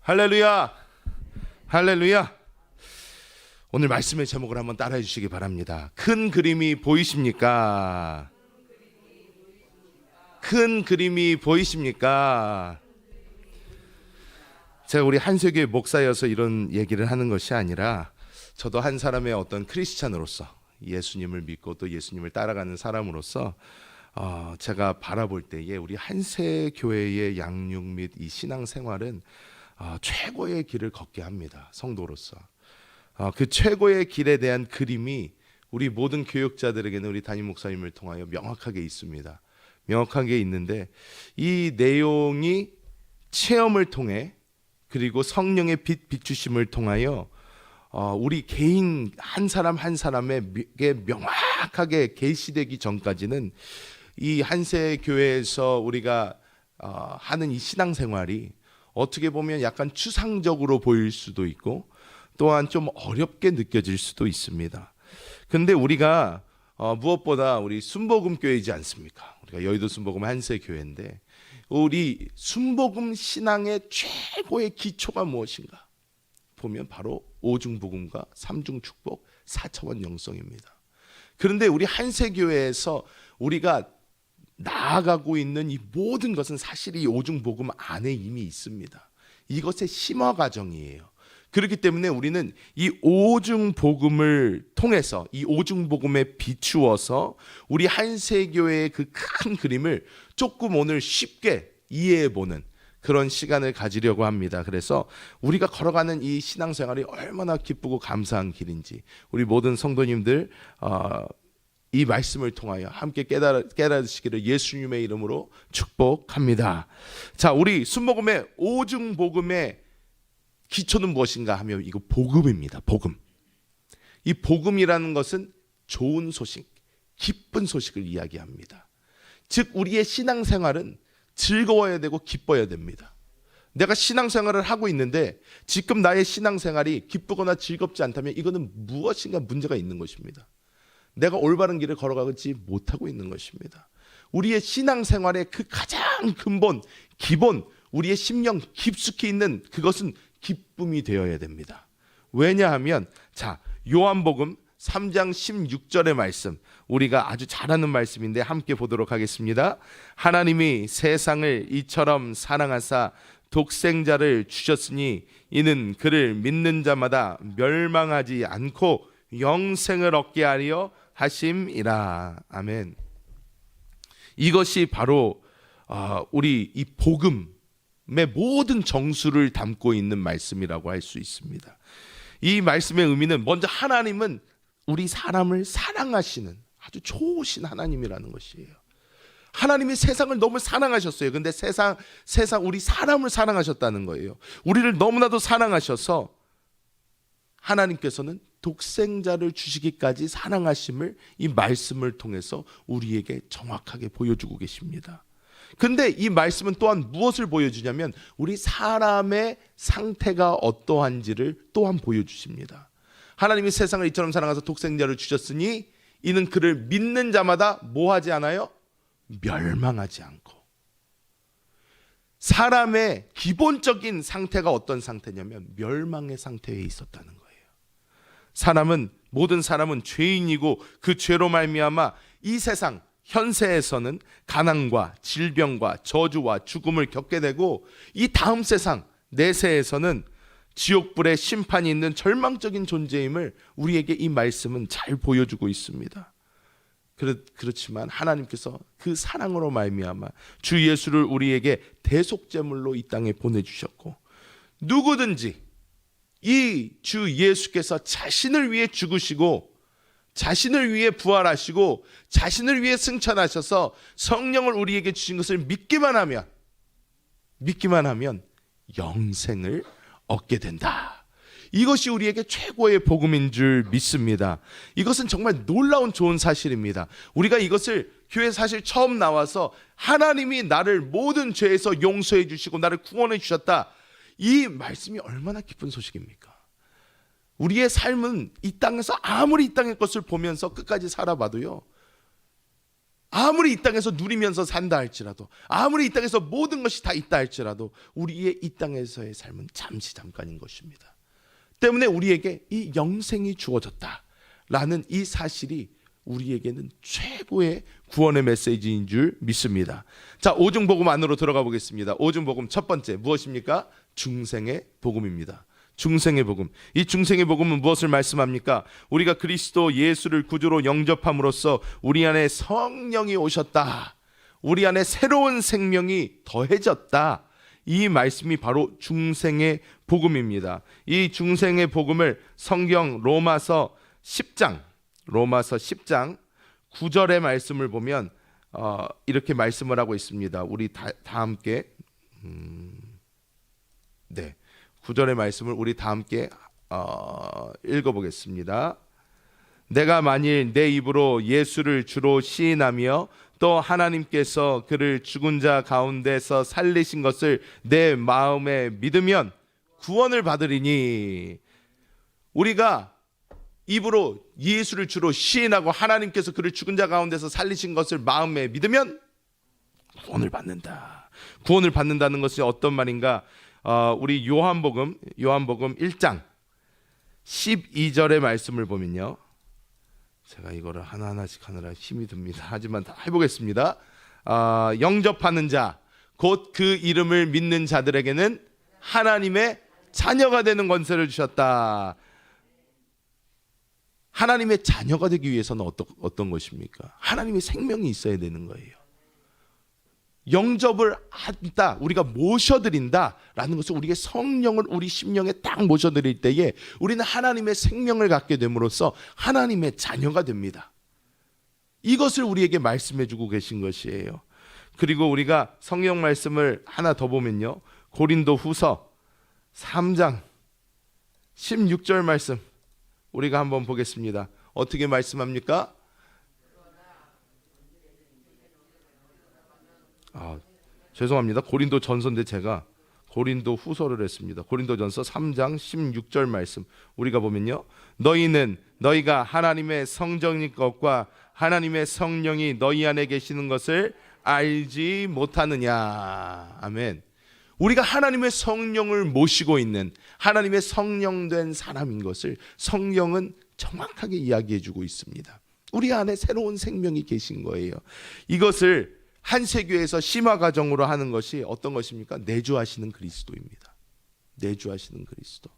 할렐루야, 할렐루야. 오늘 말씀의 제목을 한번 따라해 주시기 바랍니다. 큰 그림이 보이십니까? 큰 그림이 보이십니까? 제가 우리 한세교회 목사여서 이런 얘기를 하는 것이 아니라 저도 한 사람의 어떤 크리스찬으로서 예수님을 믿고 또 예수님을 따라가는 사람으로서 제가 바라볼 때에 우리 한세교회의 양육 및 이 신앙생활은 최고의 길을 걷게 합니다. 성도로서 그 최고의 길에 대한 그림이 우리 모든 교육자들에게는 우리 담임 목사님을 통하여 명확하게 있습니다. 명확하게 있는데 이 내용이 체험을 통해 그리고 성령의 빛 비추심을 통하여 우리 개인 한 사람 한 사람에게 명확하게 계시되기 전까지는 이 한세교회에서 우리가 하는 이 신앙생활이 어떻게 보면 약간 추상적으로 보일 수도 있고 또한 좀 어렵게 느껴질 수도 있습니다. 근데 우리가 무엇보다 우리 순복음교회이지 않습니까? 우리가 여의도 순복음 한세교회인데 우리 순복음 신앙의 최고의 기초가 무엇인가? 보면 바로 오중복음과 삼중축복, 4차원 영성입니다. 그런데 우리 한세교회에서 우리가 나아가고 있는 이 모든 것은 사실 이 오중복음 안에 이미 있습니다. 이것의 심화 과정이에요. 그렇기 때문에 우리는 이 오중복음을 통해서 이 오중복음에 비추어서 우리 한세교회의 그 큰 그림을 조금 오늘 쉽게 이해해보는 그런 시간을 가지려고 합니다. 그래서 우리가 걸어가는 이 신앙생활이 얼마나 기쁘고 감사한 길인지 우리 모든 성도님들 이 말씀을 통하여 함께 깨달으시기를 예수님의 이름으로 축복합니다. 자, 우리 순복음의 오중복음의 기초는 무엇인가 하면 이거 복음입니다. 복음. 이 복음이라는 것은 좋은 소식, 기쁜 소식을 이야기합니다. 즉 우리의 신앙생활은 즐거워야 되고 기뻐야 됩니다. 내가 신앙생활을 하고 있는데 지금 나의 신앙생활이 기쁘거나 즐겁지 않다면 이거는 무엇인가 문제가 있는 것입니다. 내가 올바른 길을 걸어가지 못하고 있는 것입니다. 우리의 신앙생활의 그 가장 근본, 기본, 우리의 심령 깊숙이 있는 그것은 기쁨이 되어야 됩니다. 왜냐하면 자, 요한복음 3장 16절의 말씀, 우리가 아주 잘 아는 말씀인데 함께 보도록 하겠습니다. 하나님이 세상을 이처럼 사랑하사 독생자를 주셨으니 이는 그를 믿는 자마다 멸망하지 않고 영생을 얻게 하려 하심이라. 아멘. 이것이 바로 우리 이 복음의 모든 정수를 담고 있는 말씀이라고 할 수 있습니다. 이 말씀의 의미는 먼저 하나님은 우리 사람을 사랑하시는 아주 좋으신 하나님이라는 것이에요. 하나님이 세상을 너무 사랑하셨어요. 근데 세상 우리 사람을 사랑하셨다는 거예요. 우리를 너무나도 사랑하셔서 하나님께서는 독생자를 주시기까지 사랑하심을 이 말씀을 통해서 우리에게 정확하게 보여주고 계십니다. 근데 이 말씀은 또한 무엇을 보여주냐면 우리 사람의 상태가 어떠한지를 또한 보여주십니다. 하나님이 세상을 이처럼 사랑하사 독생자를 주셨으니 이는 그를 믿는 자마다 뭐 하지 않아요? 멸망하지 않고. 사람의 기본적인 상태가 어떤 상태냐면 멸망의 상태에 있었다는 거예요. 모든 사람은 죄인이고 그 죄로 말미암아 이 세상 현세에서는 가난과 질병과 저주와 죽음을 겪게 되고 이 다음 세상 내세에서는 지옥불의 심판이 있는 절망적인 존재임을 우리에게 이 말씀은 잘 보여주고 있습니다. 그렇지만 하나님께서 그 사랑으로 말미암아 주 예수를 우리에게 대속제물로 이 땅에 보내주셨고 누구든지 이 주 예수께서 자신을 위해 죽으시고 자신을 위해 부활하시고 자신을 위해 승천하셔서 성령을 우리에게 주신 것을 믿기만 하면 영생을 얻게 된다. 이것이 우리에게 최고의 복음인 줄 믿습니다. 이것은 정말 놀라운 좋은 사실입니다. 우리가 이것을 교회 사실 처음 나와서 하나님이 나를 모든 죄에서 용서해 주시고 나를 구원해 주셨다. 이 말씀이 얼마나 기쁜 소식입니까? 우리의 삶은 이 땅에서 아무리 이 땅의 것을 보면서 끝까지 살아봐도요, 아무리 이 땅에서 누리면서 산다 할지라도, 아무리 이 땅에서 모든 것이 다 있다 할지라도 우리의 이 땅에서의 삶은 잠깐인 것입니다. 때문에 우리에게 이 영생이 주어졌다라는 이 사실이 우리에게는 최고의 구원의 메시지인 줄 믿습니다. 자, 오중복음 안으로 들어가 보겠습니다. 오중복음 첫 번째 무엇입니까? 중생의 복음입니다. 중생의 복음. 이 중생의 복음은 무엇을 말씀합니까? 우리가 그리스도 예수를 구주로 영접함으로써 우리 안에 성령이 오셨다, 우리 안에 새로운 생명이 더해졌다, 이 말씀이 바로 중생의 복음입니다. 이 중생의 복음을 성경 로마서 10장 9절의 말씀을 보면 이렇게 말씀을 하고 있습니다. 우리 다 함께 9절의 말씀을 우리 다 함께 읽어보겠습니다. 내가 만일 내 입으로 예수를 주로 시인하며 또 하나님께서 그를 죽은 자 가운데서 살리신 것을 내 마음에 믿으면 구원을 받으리니, 우리가 입으로 예수를 주로 시인하고 하나님께서 그를 죽은 자 가운데서 살리신 것을 마음에 믿으면 구원을 받는다. 구원을 받는다는 것이 어떤 말인가? 우리 요한복음 1장 12절의 말씀을 보면요, 제가 이거를 하나하나씩 하느라 힘이 듭니다. 하지만 다 해보겠습니다. 영접하는 자 곧 그 이름을 믿는 자들에게는 하나님의 자녀가 되는 권세를 주셨다. 하나님의 자녀가 되기 위해서는 어떤 것입니까? 하나님의 생명이 있어야 되는 거예요. 영접을 한다, 우리가 모셔드린다라는 것은 우리의 성령을 우리 심령에 딱 모셔드릴 때에 우리는 하나님의 생명을 갖게 됨으로써 하나님의 자녀가 됩니다. 이것을 우리에게 말씀해주고 계신 것이에요. 그리고 우리가 성경 말씀을 하나 더 보면요, 고린도 후서 3장 16절 말씀 우리가 한번 보겠습니다. 어떻게 말씀합니까? 죄송합니다. 고린도 전서인데 제가 고린도 후서를 했습니다. 고린도 전서 3장 16절 말씀 우리가 보면요, 너희는 너희가 하나님의 성령인 것과 하나님의 성령이 너희 안에 계시는 것을 알지 못하느냐. 아멘. 우리가 하나님의 성령을 모시고 있는 하나님의 성령된 사람인 것을 성경은 정확하게 이야기해주고 있습니다. 우리 안에 새로운 생명이 계신 거예요. 이것을 한세교에서 심화과정으로 하는 것이 어떤 것입니까? 내주하시는 그리스도입니다. 내주하시는 그리스도.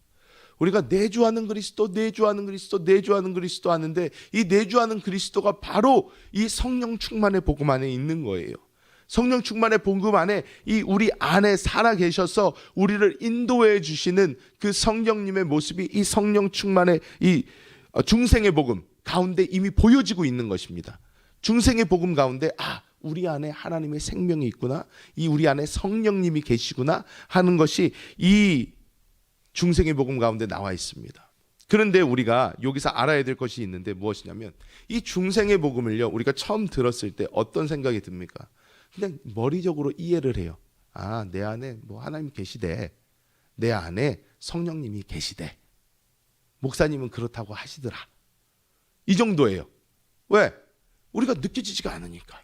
우리가 내주하는 그리스도 하는데 이 내주하는 그리스도가 바로 이 성령 충만의 복음 안에 있는 거예요. 성령 충만의 복음 안에 이 우리 안에 살아 계셔서 우리를 인도해 주시는 그 성령님의 모습이 이 성령 충만의 이 중생의 복음 가운데 이미 보여지고 있는 것입니다. 중생의 복음 가운데 우리 안에 하나님의 생명이 있구나, 이 우리 안에 성령님이 계시구나 하는 것이 이 중생의 복음 가운데 나와 있습니다. 그런데 우리가 여기서 알아야 될 것이 있는데 무엇이냐면, 이 중생의 복음을요, 우리가 처음 들었을 때 어떤 생각이 듭니까? 그냥 머리적으로 이해를 해요. 내 안에 하나님 계시대, 내 안에 성령님이 계시대, 목사님은 그렇다고 하시더라, 이 정도예요. 왜? 우리가 느껴지지가 않으니까,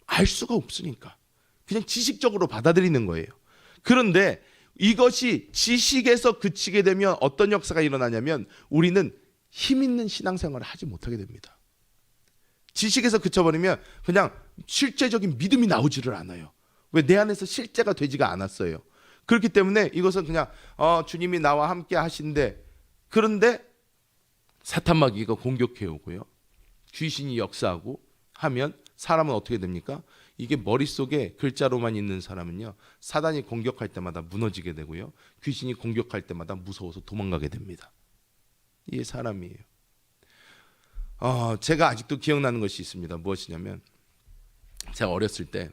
알 수가 없으니까 그냥 지식적으로 받아들이는 거예요. 그런데 이것이 지식에서 그치게 되면 어떤 역사가 일어나냐면 우리는 힘 있는 신앙생활을 하지 못하게 됩니다. 지식에서 그쳐버리면 그냥 실제적인 믿음이 나오지를 않아요. 왜? 내 안에서 실제가 되지가 않았어요. 그렇기 때문에 이것은 그냥 주님이 나와 함께 하신대, 그런데 사탄마귀가 공격해 오고요, 귀신이 역사하고 하면 사람은 어떻게 됩니까? 이게 머릿속에 글자로만 있는 사람은요, 사단이 공격할 때마다 무너지게 되고요, 귀신이 공격할 때마다 무서워서 도망가게 됩니다. 이게 사람이에요. 제가 아직도 기억나는 것이 있습니다. 무엇이냐면, 제가 어렸을 때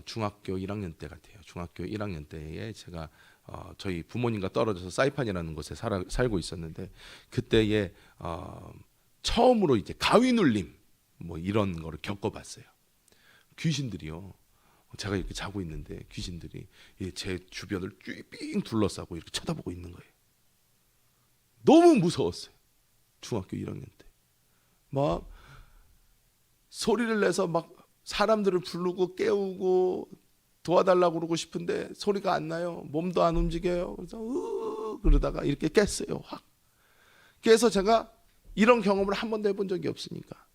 중학교 1학년 때 같아요. 중학교 1학년 때에 제가 저희 부모님과 떨어져서 사이판이라는 곳에 살고 있었는데, 그때에 처음으로 이제 가위 눌림 이런 거를 겪어봤어요. 귀신들이요, 제가 이렇게 자고 있는데 귀신들이 제 주변을 삥 둘러싸고 이렇게 쳐다보고 있는 거예요. 너무 무서웠어요. 중학교 1학년 때. 소리를 내서 막 사람들을 부르고 깨우고 도와달라고 그러고 싶은데 소리가 안 나요. 몸도 안 움직여요. 그래서 그러다가 이렇게 깼어요. 확 깨서 제가 이런 경험을 한 번도 해본 적이 없으니까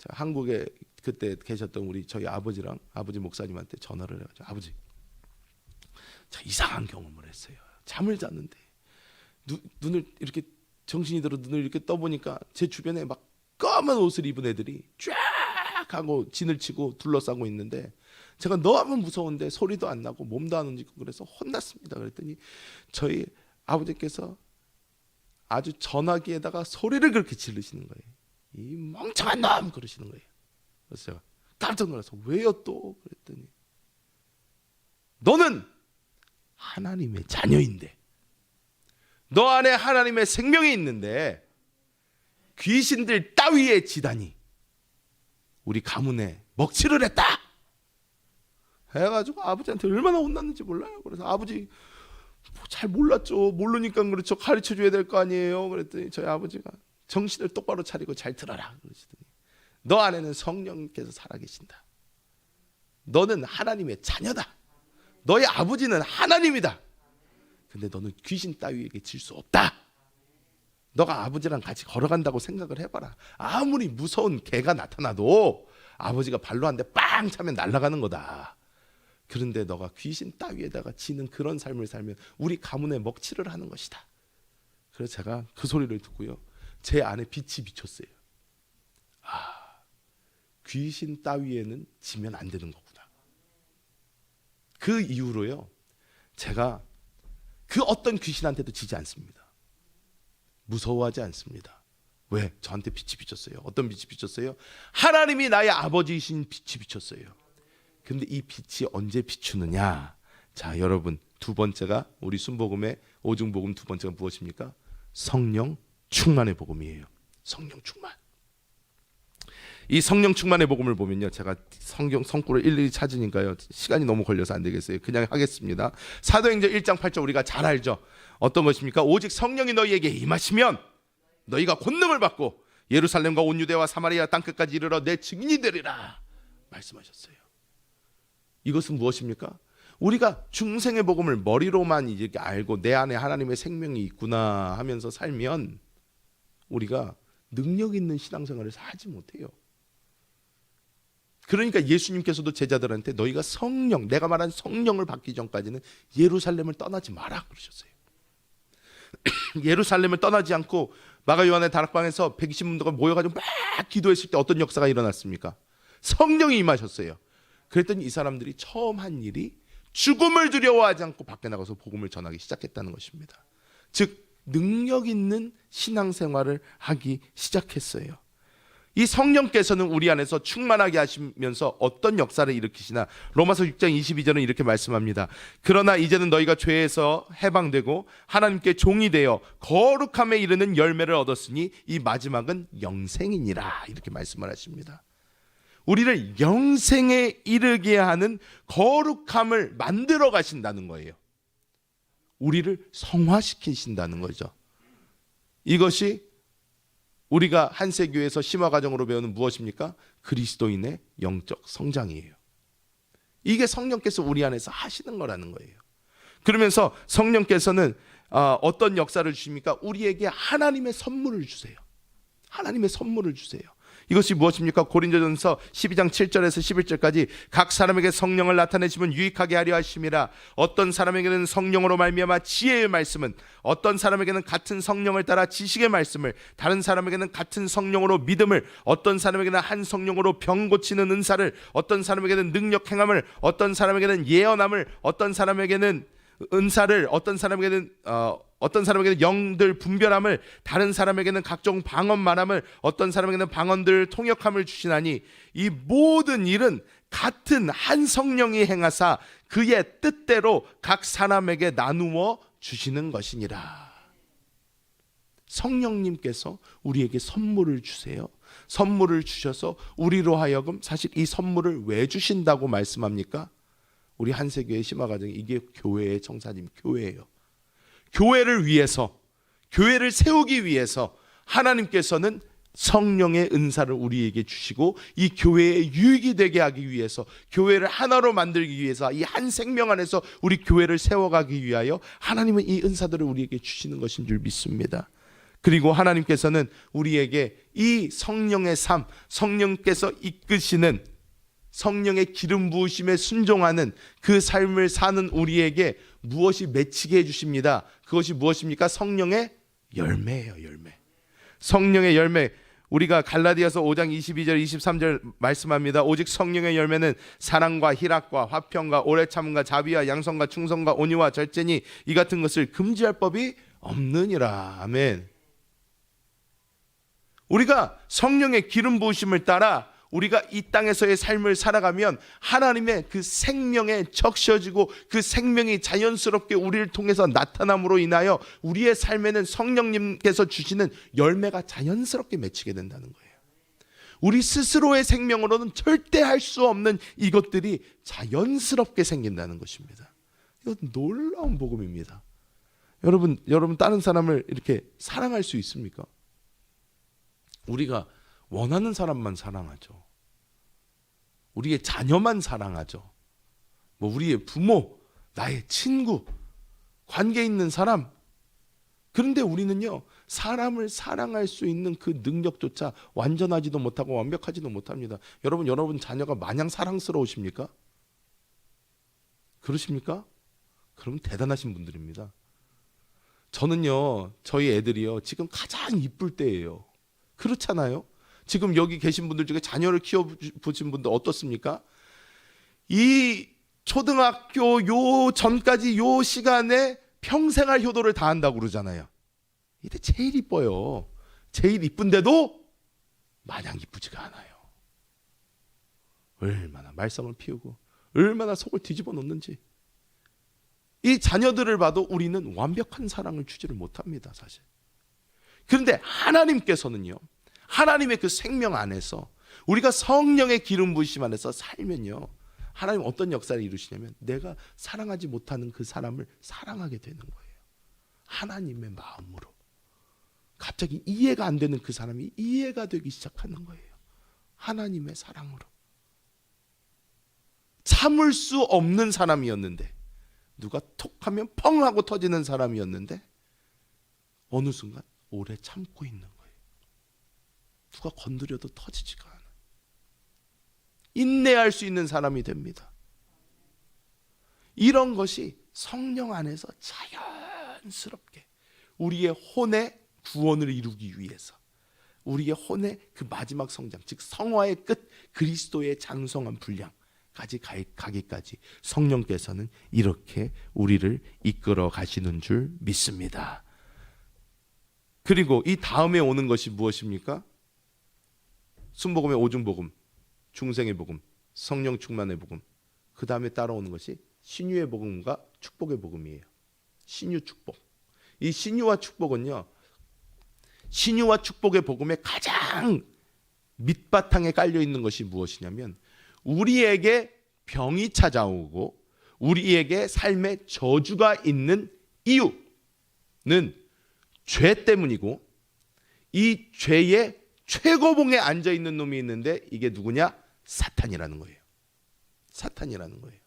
한국에 그때 계셨던 우리 저희 아버지랑 아버지 목사님한테 전화를 해가지고 아버지 저 이상한 경험을 했어요. 잠을 잤는데 눈을 이렇게 정신이 들어 눈을 이렇게 떠보니까 제 주변에 막 검은 옷을 입은 애들이 쫙 하고 진을 치고 둘러싸고 있는데 제가 너무 무서운데 소리도 안 나고 몸도 안 움직이고 그래서 혼났습니다. 그랬더니 저희 아버지께서 아주 전화기에다가 소리를 그렇게 지르시는 거예요. 이 멍청한 놈 그러시는 거예요. 그래서 제가 깜짝 놀라서 왜요 또? 그랬더니 너는 하나님의 자녀인데 너 안에 하나님의 생명이 있는데 귀신들 따위에 지다니 우리 가문에 먹칠을 했다 해가지고 아버지한테 얼마나 혼났는지 몰라요. 그래서 아버지 잘 몰랐죠. 모르니까 그렇죠. 가르쳐줘야 될 거 아니에요. 그랬더니 저희 아버지가 정신을 똑바로 차리고 잘 들어라 그러시더니 너 안에는 성령께서 살아계신다. 너는 하나님의 자녀다. 너의 아버지는 하나님이다. 근데 너는 귀신 따위에게 질 수 없다. 너가 아버지랑 같이 걸어간다고 생각을 해봐라. 아무리 무서운 개가 나타나도 아버지가 발로 한 대 빵 차면 날아가는 거다. 그런데 너가 귀신 따위에다가 지는 그런 삶을 살면 우리 가문에 먹칠을 하는 것이다. 그래서 제가 그 소리를 듣고요, 제 안에 빛이 비쳤어요. 귀신 따위에는 지면 안 되는 거구나. 그 이후로요, 제가 그 어떤 귀신한테도 지지 않습니다. 무서워하지 않습니다. 왜? 저한테 빛이 비쳤어요. 어떤 빛이 비쳤어요? 하나님이 나의 아버지이신 빛이 비쳤어요. 근데 이 빛이 언제 비추느냐? 자, 여러분, 두 번째가 우리 순복음의 오중복음 두 번째가 무엇입니까? 성령 충만의 복음이에요. 성령 충만. 이 성령 충만의 복음을 보면요, 제가 성구를 일일이 찾으니까요 시간이 너무 걸려서 안 되겠어요. 그냥 하겠습니다. 사도행전 1장 8절 우리가 잘 알죠. 어떤 것입니까? 오직 성령이 너희에게 임하시면 너희가 권능을 받고 예루살렘과 온 유대와 사마리아 땅끝까지 이르러 내 증인이 되리라 말씀하셨어요. 이것은 무엇입니까? 우리가 중생의 복음을 머리로만 이렇게 알고 내 안에 하나님의 생명이 있구나 하면서 살면 우리가 능력 있는 신앙생활을 하지 못해요. 그러니까 예수님께서도 제자들한테 너희가 성령, 내가 말한 성령을 받기 전까지는 예루살렘을 떠나지 마라 그러셨어요. 예루살렘을 떠나지 않고 마가 요한의 다락방에서 120문도가 모여가지고 막 기도했을 때 어떤 역사가 일어났습니까? 성령이 임하셨어요. 그랬더니 이 사람들이 처음 한 일이 죽음을 두려워하지 않고 밖에 나가서 복음을 전하기 시작했다는 것입니다. 즉 능력 있는 신앙생활을 하기 시작했어요. 이 성령께서는 우리 안에서 충만하게 하시면서 어떤 역사를 일으키시나? 로마서 6장 22절은 이렇게 말씀합니다. 그러나 이제는 너희가 죄에서 해방되고 하나님께 종이 되어 거룩함에 이르는 열매를 얻었으니 이 마지막은 영생이니라 이렇게 말씀을 하십니다. 우리를 영생에 이르게 하는 거룩함을 만들어 가신다는 거예요. 우리를 성화시키신다는 거죠. 이것이 우리가 한세교에서 심화과정으로 배우는 무엇입니까? 그리스도인의 영적 성장이에요. 이게 성령께서 우리 안에서 하시는 거라는 거예요. 그러면서 성령께서는 어떤 역사를 주십니까? 우리에게 하나님의 선물을 주세요. 하나님의 선물을 주세요. 이것이 무엇입니까? 고린도전서 12장 7절에서 11절까지 각 사람에게 성령을 나타내시면 유익하게 하려 하심이라. 어떤 사람에게는 성령으로 말미암아 지혜의 말씀은, 어떤 사람에게는 같은 성령을 따라 지식의 말씀을, 다른 사람에게는 같은 성령으로 믿음을, 어떤 사람에게는 한 성령으로 병 고치는 은사를, 어떤 사람에게는 능력 행함을, 어떤 사람에게는 예언함을, 어떤 사람에게는 은사를, 어떤 사람에게는 영들 분별함을, 다른 사람에게는 각종 방언 말함을, 어떤 사람에게는 방언들 통역함을 주시나니 이 모든 일은 같은 한 성령이 행하사 그의 뜻대로 각 사람에게 나누어 주시는 것이니라. 성령님께서 우리에게 선물을 주세요. 선물을 주셔서 우리로 하여금, 사실 이 선물을 왜 주신다고 말씀합니까? 우리 한세교회 심화과정이 이게 교회의 청사님, 교회예요. 교회를 위해서, 교회를 세우기 위해서 하나님께서는 성령의 은사를 우리에게 주시고 이 교회에 유익이 되게 하기 위해서, 교회를 하나로 만들기 위해서, 이 한 생명 안에서 우리 교회를 세워가기 위하여 하나님은 이 은사들을 우리에게 주시는 것인 줄 믿습니다. 그리고 하나님께서는 우리에게 이 성령의 삶, 성령께서 이끄시는 성령의 기름 부으심에 순종하는 그 삶을 사는 우리에게 무엇이 맺히게 해주십니다. 그것이 무엇입니까? 성령의 열매예요. 열매. 성령의 열매. 우리가 갈라디아서 5장 22절 23절 말씀합니다. 오직 성령의 열매는 사랑과 희락과 화평과 오래 참음과 자비와 양선과 충성과 온유와 절제니 이 같은 것을 금지할 법이 없느니라. 아멘. 우리가 성령의 기름 부으심을 따라 우리가 이 땅에서의 삶을 살아가면 하나님의 그 생명에 적셔지고 그 생명이 자연스럽게 우리를 통해서 나타남으로 인하여 우리의 삶에는 성령님께서 주시는 열매가 자연스럽게 맺히게 된다는 거예요. 우리 스스로의 생명으로는 절대 할 수 없는 이것들이 자연스럽게 생긴다는 것입니다. 이건 놀라운 복음입니다. 여러분 다른 사람을 이렇게 사랑할 수 있습니까? 우리가 원하는 사람만 사랑하죠. 우리의 자녀만 사랑하죠. 우리의 부모, 나의 친구, 관계 있는 사람. 그런데 우리는요, 사람을 사랑할 수 있는 그 능력조차 완전하지도 못하고 완벽하지도 못합니다. 여러분 자녀가 마냥 사랑스러우십니까? 그러십니까? 그럼 대단하신 분들입니다. 저는요, 저희 애들이요, 지금 가장 이쁠 때예요. 그렇잖아요. 지금 여기 계신 분들 중에 자녀를 키워보신 분들 어떻습니까? 이 초등학교 요 전까지 요 시간에 평생할 효도를 다한다고 그러잖아요. 이때 제일 이뻐요. 제일 이쁜데도 마냥 이쁘지가 않아요. 얼마나 말썽을 피우고 얼마나 속을 뒤집어 놓는지. 이 자녀들을 봐도 우리는 완벽한 사랑을 주지를 못합니다, 사실. 그런데 하나님께서는요, 하나님의 그 생명 안에서 우리가 성령의 기름 부으심 안에서 살면요, 하나님 어떤 역사를 이루시냐면 내가 사랑하지 못하는 그 사람을 사랑하게 되는 거예요. 하나님의 마음으로. 갑자기 이해가 안 되는 그 사람이 이해가 되기 시작하는 거예요. 하나님의 사랑으로. 참을 수 없는 사람이었는데, 누가 톡 하면 펑 하고 터지는 사람이었는데 어느 순간 오래 참고 있는 거예요. 누가 건드려도 터지지가 않아. 인내할 수 있는 사람이 됩니다. 이런 것이 성령 안에서 자연스럽게 우리의 혼의 구원을 이루기 위해서, 우리의 혼의 그 마지막 성장, 즉 성화의 끝, 그리스도의 장성한 분량까지 가기까지 성령께서는 이렇게 우리를 이끌어 가시는 줄 믿습니다. 그리고 이 다음에 오는 것이 무엇입니까? 순복음의 오중복음, 중생의 복음, 성령 충만의 복음. 그 다음에 따라오는 것이 신유의 복음과 축복의 복음이에요. 신유 축복. 이 신유와 축복은요, 신유와 축복의 복음의 가장 밑바탕에 깔려 있는 것이 무엇이냐면, 우리에게 병이 찾아오고 우리에게 삶의 저주가 있는 이유는 죄 때문이고, 이 죄의 최고봉에 앉아 있는 놈이 있는데 이게 누구냐? 사탄이라는 거예요. 사탄이라는 거예요.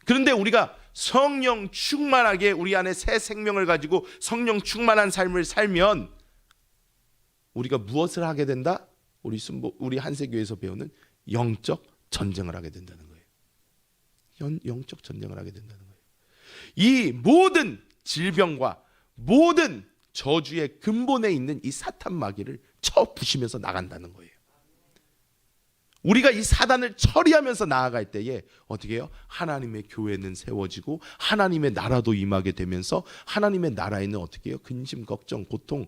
그런데 우리가 성령 충만하게 우리 안에 새 생명을 가지고 성령 충만한 삶을 살면 우리가 무엇을 하게 된다? 우리 한세교에서 배우는 영적 전쟁을 하게 된다는 거예요. 영적 전쟁을 하게 된다는 거예요. 이 모든 질병과 모든 저주의 근본에 있는 이 사탄 마귀를 쳐 부시면서 나간다는 거예요. 우리가 이 사단을 처리하면서 나아갈 때에 어떻게 해요? 하나님의 교회는 세워지고 하나님의 나라도 임하게 되면서 하나님의 나라에는 어떻게 해요? 근심, 걱정, 고통,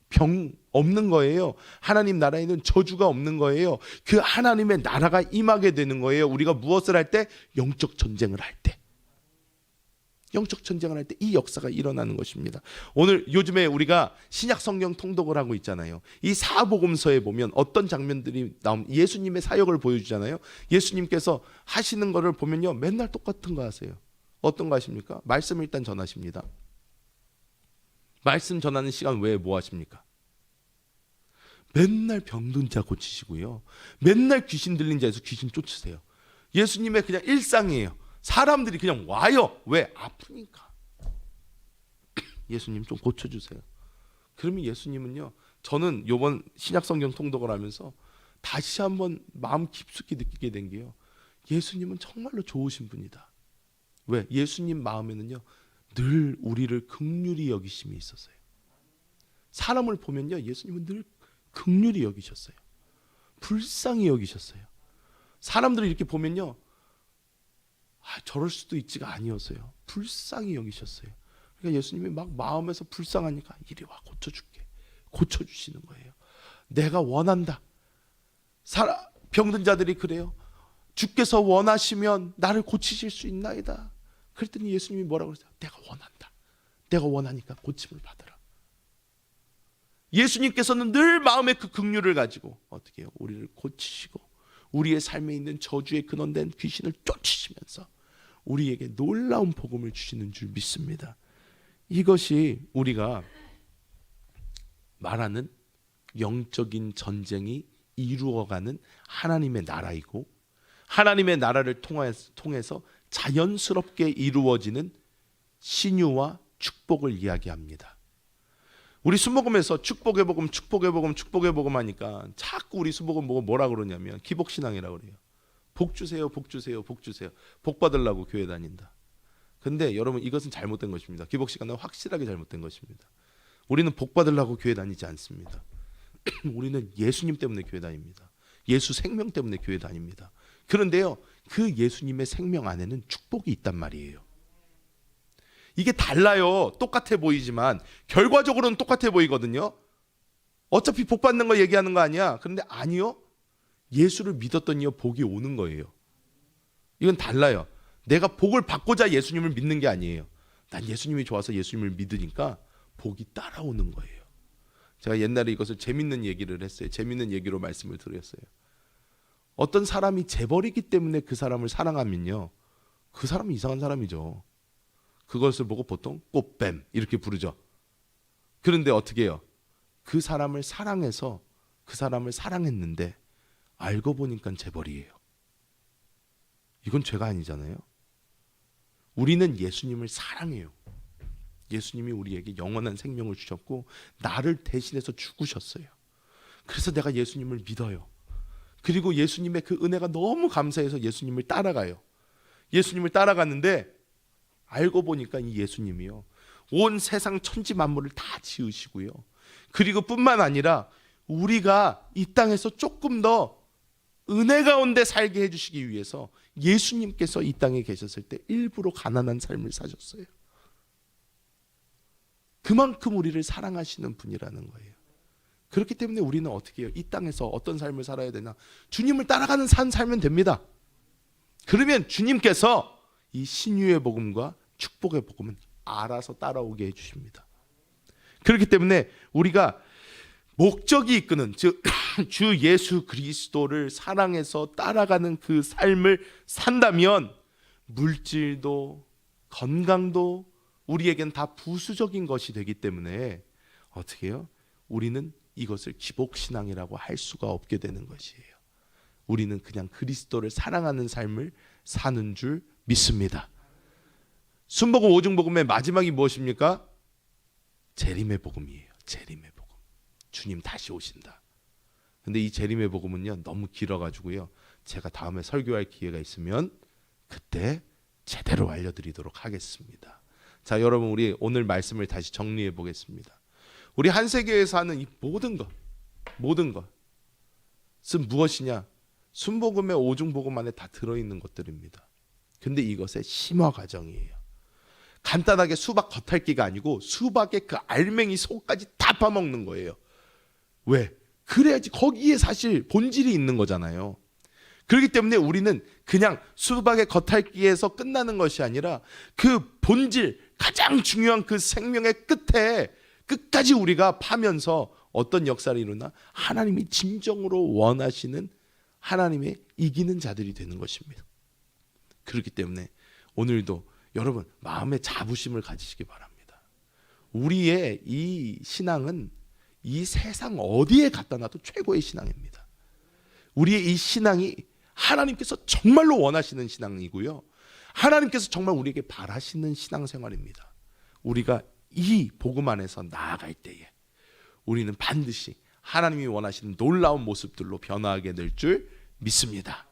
병 없는 거예요. 하나님 나라에는 저주가 없는 거예요. 그 하나님의 나라가 임하게 되는 거예요. 우리가 무엇을 할 때? 영적 전쟁을 할 때. 영적 전쟁을 할 때 이 역사가 일어나는 것입니다. 오늘 요즘에 우리가 신약 성경 통독을 하고 있잖아요. 이 사복음서에 보면 어떤 장면들이 나오면 예수님의 사역을 보여주잖아요. 예수님께서 하시는 거를 보면요, 맨날 똑같은 거 하세요. 어떤 거 하십니까? 말씀 일단 전하십니다. 말씀 전하는 시간 외에 뭐 하십니까? 맨날 병든 자 고치시고요. 맨날 귀신 들린 자에서 귀신 쫓으세요. 예수님의 그냥 일상이에요. 사람들이 그냥 와요. 왜? 아프니까. 예수님 좀 고쳐주세요. 그러면 예수님은요, 저는 이번 신약성경 통독을 하면서 다시 한번 마음 깊숙이 느끼게 된 게요, 예수님은 정말로 좋으신 분이다. 왜? 예수님 마음에는요 늘 우리를 긍휼히 여기심이 있었어요. 사람을 보면요 예수님은 늘 긍휼히 여기셨어요. 불쌍히 여기셨어요. 사람들을 이렇게 보면요, 저럴 수도 있지가 아니었어요. 불쌍히 여기셨어요. 그러니까 예수님이 막 마음에서 불쌍하니까 이리 와 고쳐줄게, 고쳐주시는 거예요. 내가 원한다. 병든 자들이 그래요. 주께서 원하시면 나를 고치실 수 있나이다. 그랬더니 예수님이 뭐라고 그랬어요? 내가 원한다. 내가 원하니까 고침을 받으라. 예수님께서는 늘 마음에 그 긍휼을 가지고 어떻게 해요? 우리를 고치시고 우리의 삶에 있는 저주의 근원된 귀신을 쫓으시면서 우리에게 놀라운 복음을 주시는 줄 믿습니다. 이것이 우리가 말하는 영적인 전쟁이 이루어가는 하나님의 나라이고, 하나님의 나라를 통해서 자연스럽게 이루어지는 신유와 축복을 이야기합니다. 우리 순복음에서 축복의 복음, 축복의 복음, 축복의 복음 하니까 자꾸 우리 순복음 보고 뭐라 그러냐면 기복신앙이라고 그래요. 복 주세요, 복 주세요, 복 주세요. 복 받으려고 교회 다닌다. 근데 여러분, 이것은 잘못된 것입니다. 기복신앙은 확실하게 잘못된 것입니다. 우리는 복 받으려고 교회 다니지 않습니다. 우리는 예수님 때문에 교회 다닙니다. 예수 생명 때문에 교회 다닙니다. 그런데요, 그 예수님의 생명 안에는 축복이 있단 말이에요. 이게 달라요. 똑같아 보이지만 결과적으로는 똑같아 보이거든요. 어차피 복 받는 거 얘기하는 거 아니야. 그런데 아니요, 예수를 믿었더니요 복이 오는 거예요. 이건 달라요. 내가 복을 받고자 예수님을 믿는 게 아니에요. 난 예수님이 좋아서 예수님을 믿으니까 복이 따라오는 거예요. 제가 옛날에 이것을 재밌는 얘기를 했어요. 재밌는 얘기로 말씀을 드렸어요. 어떤 사람이 재벌이기 때문에 그 사람을 사랑하면요, 그 사람은 이상한 사람이죠. 그것을 보고 보통 꽃뱀 이렇게 부르죠. 그런데 어떻게 해요? 그 사람을 사랑해서 그 사람을 사랑했는데 알고 보니까 재벌이에요. 이건 죄가 아니잖아요. 우리는 예수님을 사랑해요. 예수님이 우리에게 영원한 생명을 주셨고 나를 대신해서 죽으셨어요. 그래서 내가 예수님을 믿어요. 그리고 예수님의 그 은혜가 너무 감사해서 예수님을 따라가요. 예수님을 따라갔는데 알고 보니까 이 예수님이요, 온 세상 천지 만물을 다 지으시고요, 그리고 뿐만 아니라 우리가 이 땅에서 조금 더 은혜 가운데 살게 해주시기 위해서 예수님께서 이 땅에 계셨을 때 일부러 가난한 삶을 사셨어요. 그만큼 우리를 사랑하시는 분이라는 거예요. 그렇기 때문에 우리는 어떻게 해요? 이 땅에서 어떤 삶을 살아야 되나? 주님을 따라가는 삶 살면 됩니다. 그러면 주님께서 이 신유의 복음과 축복의 복음은 알아서 따라오게 해주십니다. 그렇기 때문에 우리가 목적이 이끄는, 즉 주 예수 그리스도를 사랑해서 따라가는 그 삶을 산다면 물질도 건강도 우리에겐 다 부수적인 것이 되기 때문에 어떻게 해요? 우리는 이것을 기복신앙이라고 할 수가 없게 되는 것이에요. 우리는 그냥 그리스도를 사랑하는 삶을 사는 줄 믿습니다. 순복음 오중복음의 마지막이 무엇입니까? 재림의 복음이에요. 재림의 복음. 주님 다시 오신다. 근데 이 재림의 복음은요 너무 길어가지고요, 제가 다음에 설교할 기회가 있으면 그때 제대로 알려드리도록 하겠습니다. 자, 여러분, 우리 오늘 말씀을 다시 정리해 보겠습니다. 우리 한세교에서 하는 이 모든 것은 무엇이냐? 순복음의 오중복음 안에 다 들어있는 것들입니다. 근데 이것의 심화 과정이에요. 간단하게 수박 겉핥기가 아니고 수박의 그 알맹이 속까지 다 파먹는 거예요. 왜? 그래야지 거기에 사실 본질이 있는 거잖아요. 그렇기 때문에 우리는 그냥 수박의 겉핥기에서 끝나는 것이 아니라 그 본질, 가장 중요한 그 생명의 끝에 끝까지 우리가 파면서 어떤 역사를 이루나? 하나님이 진정으로 원하시는 하나님의 이기는 자들이 되는 것입니다. 그렇기 때문에 오늘도 여러분 마음의 자부심을 가지시기 바랍니다. 우리의 이 신앙은 이 세상 어디에 갖다 놔도 최고의 신앙입니다. 우리의 이 신앙이 하나님께서 정말로 원하시는 신앙이고요, 하나님께서 정말 우리에게 바라시는 신앙생활입니다. 우리가 이 복음 안에서 나아갈 때에 우리는 반드시 하나님이 원하시는 놀라운 모습들로 변화하게 될 줄 믿습니다.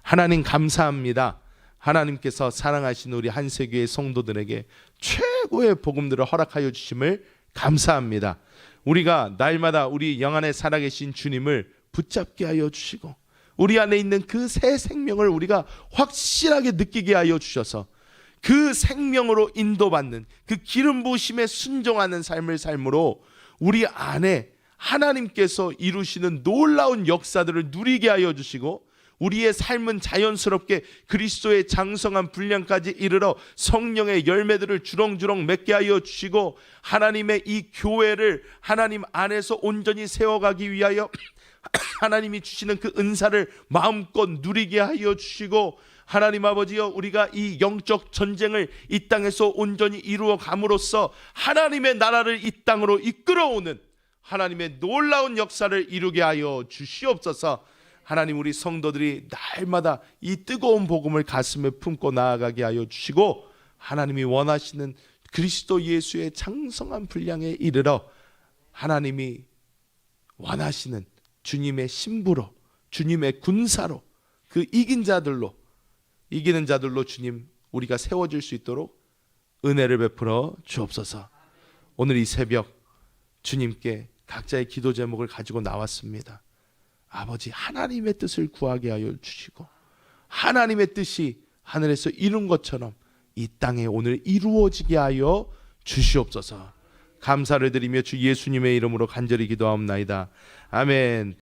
하나님 감사합니다. 하나님께서 사랑하신 우리 한세교회 성도들에게 최고의 복음들을 허락하여 주심을 감사합니다. 우리가 날마다 우리 영안에 살아계신 주님을 붙잡게 하여 주시고 우리 안에 있는 그 새 생명을 우리가 확실하게 느끼게 하여 주셔서 그 생명으로 인도받는 그 기름 부으심에 순종하는 삶을 삶으로 우리 안에 하나님께서 이루시는 놀라운 역사들을 누리게 하여 주시고 우리의 삶은 자연스럽게 그리스도의 장성한 분량까지 이르러 성령의 열매들을 주렁주렁 맺게 하여 주시고 하나님의 이 교회를 하나님 안에서 온전히 세워가기 위하여 하나님이 주시는 그 은사를 마음껏 누리게 하여 주시고 하나님 아버지여 우리가 이 영적 전쟁을 이 땅에서 온전히 이루어 감으로써 하나님의 나라를 이 땅으로 이끌어오는 하나님의 놀라운 역사를 이루게 하여 주시옵소서. 하나님 우리 성도들이 날마다 이 뜨거운 복음을 가슴에 품고 나아가게 하여 주시고 하나님이 원하시는 그리스도 예수의 장성한 분량에 이르러 하나님이 원하시는 주님의 신부로 주님의 군사로 그 이기는 자들로 주님 우리가 세워질 수 있도록 은혜를 베풀어 주옵소서. 오늘 이 새벽 주님께 각자의 기도 제목을 가지고 나왔습니다. 아버지 하나님의 뜻을 구하게 하여 주시고 하나님의 뜻이 하늘에서 이룬 것처럼 이 땅에 오늘 이루어지게 하여 주시옵소서. 감사를 드리며 주 예수님의 이름으로 간절히 기도하옵나이다. 아멘.